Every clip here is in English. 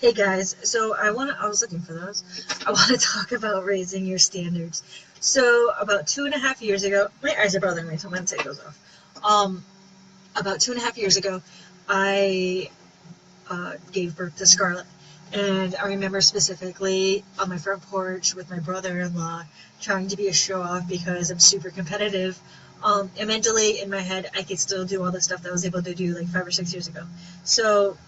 Hey guys, so I was looking for those. I want to talk about raising your standards. So about 2.5 years ago, my eyes are bothering me, so I'm gonna take those off. About 2.5 years ago, I gave birth to Scarlett, and I remember specifically on my front porch with my brother-in-law trying to be a show-off because I'm super competitive. And mentally in my head, I could still do all the stuff that I was able to do like 5 or 6 years ago. So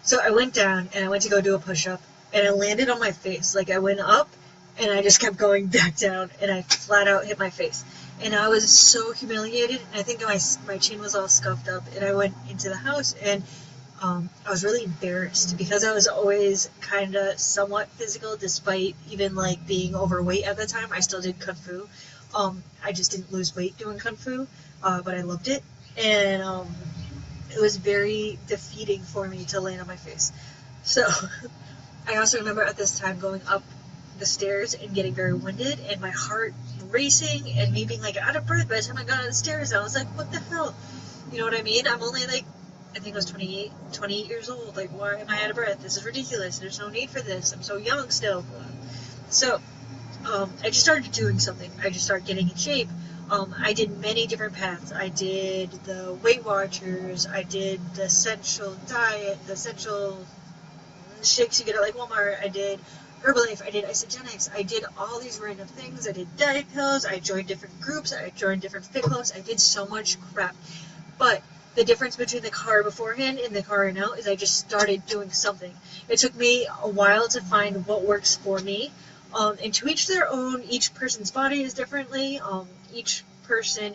So I went down and I went to go do a push up and I landed on my face. Like I went up and I just kept going back down and I flat out hit my face. And I was so humiliated. And I think my chin was all scuffed up. And I went into the house and I was really embarrassed because I was always kind of somewhat physical, despite even like being overweight at the time. I still did kung fu. I just didn't lose weight doing kung fu, but I loved it. And it was very defeating for me to land on my face. So I also remember at this time going up the stairs and getting very winded and my heart racing and me being like out of breath by the time I got on the stairs. I was like, what the hell? You know what I mean? I'm only like, I think I was 28 years old. Like, why am I out of breath? This is ridiculous. There's no need for this. I'm so young still. So I just started doing something. I just started getting in shape. I did many different paths. I did the Weight Watchers. I did the essential diet, the essential shakes you get at like Walmart. I did Herbalife. I did Isogenics. I did all these random things. I did diet pills. I joined different groups. I joined different fit clubs. I did so much crap. But the difference between the car beforehand and the car now is I just started doing something. It took me a while to find what works for me. And to each their own. Each person's body is differently. Each person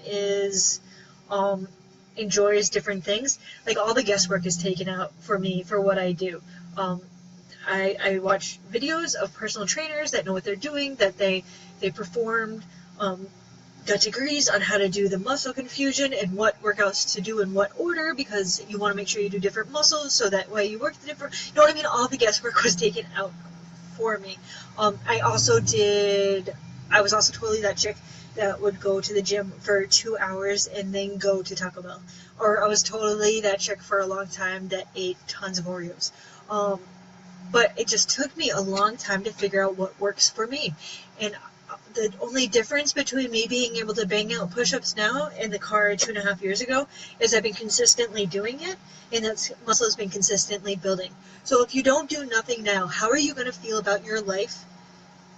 enjoys different things. Like all the guesswork is taken out for me for what I do. I watch videos of personal trainers that know what they're doing, that they performed, got degrees on how to do the muscle confusion and what workouts to do in what order, because you want to make sure you do different muscles so that way you work the different, you know what I mean? All the guesswork was taken out for me. I was also totally that chick that would go to the gym for 2 hours and then go to Taco Bell. Or I was totally that chick for a long time that ate tons of Oreos. But it just took me a long time to figure out what works for me. And the only difference between me being able to bang out push-ups now and the car 2.5 years ago is I've been consistently doing it, and that muscle has been consistently building. So if you don't do nothing now, how are you going to feel about your life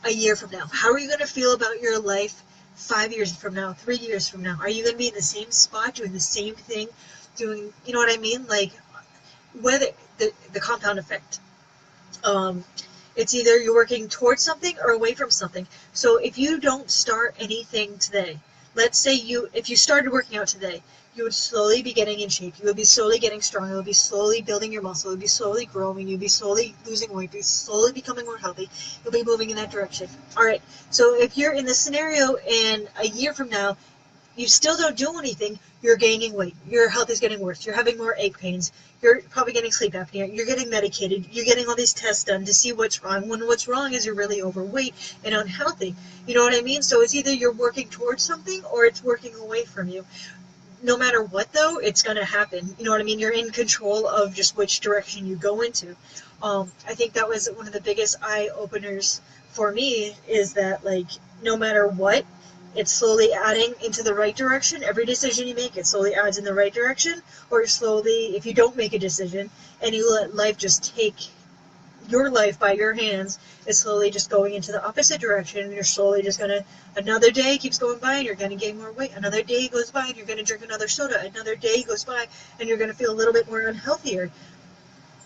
a year from now? How are you going to feel about your life 5 years from now, 3 years from now? Are you going to be in the same spot doing the same thing, doing, you know what I mean? Like, whether the compound effect. It's either you're working towards something or away from something. So if you don't start anything today, let's say if you started working out today, you would slowly be getting in shape. You would be slowly getting strong. You would be slowly building your muscle. You would be slowly growing. You'd be slowly losing weight. You'd be slowly becoming more healthy. You'll be moving in that direction. All right. So if you're in this scenario and a year from now, you still don't do anything, you're gaining weight. Your health is getting worse. You're having more ache pains. You're probably getting sleep apnea. You're getting medicated. You're getting all these tests done to see what's wrong, when what's wrong is you're really overweight and unhealthy. You know what I mean? So it's either you're working towards something or it's working away from you. No matter what, though, it's going to happen. You know what I mean? You're in control of just which direction you go into. I think that was one of the biggest eye-openers for me, is that, like, no matter what, it's slowly adding into the right direction. Every decision you make, it slowly adds in the right direction. Or slowly, if you don't make a decision and you let life just take your life by your hands, is slowly just going into the opposite direction, and you're slowly just gonna, another day keeps going by and you're gonna gain more weight, another day goes by and you're gonna drink another soda, another day goes by and you're gonna feel a little bit more unhealthier.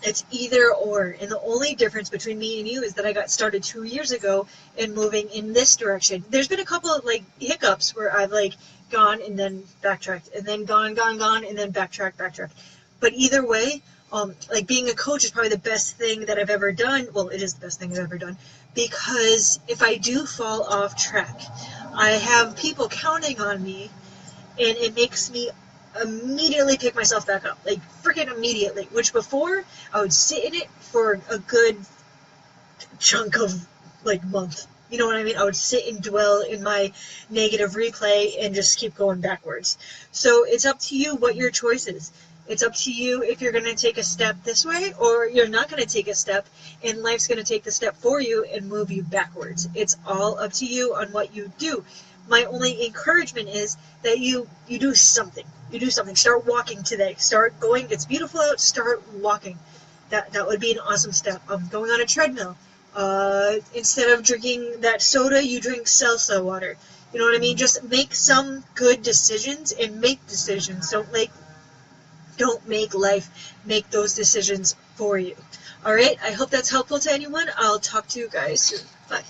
It's either or, and the only difference between me and you is that I got started 2 years ago in moving in this direction. There's been a couple of like hiccups where I've like gone and then backtracked, and then gone, and then backtracked. But either way, like being a coach is probably the best thing that I've ever done. Well, it is the best thing I've ever done, because if I do fall off track, I have people counting on me, and it makes me immediately pick myself back up, like freaking immediately, which before I would sit in it for a good chunk of like month. You know what I mean? I would sit and dwell in my negative replay and just keep going backwards. So it's up to you what your choice is. It's up to you if you're going to take a step this way or you're not going to take a step, and life's going to take the step for you and move you backwards. It's all up to you on what you do. My only encouragement is that you do something. You do something. Start walking today. Start going. It's beautiful out. Start walking. That would be an awesome step. Going on a treadmill. Instead of drinking that soda, you drink salsa water. You know what I mean? Just make some good decisions and make decisions. Don't make life make those decisions for you. All right? I hope that's helpful to anyone. I'll talk to you guys soon. Bye.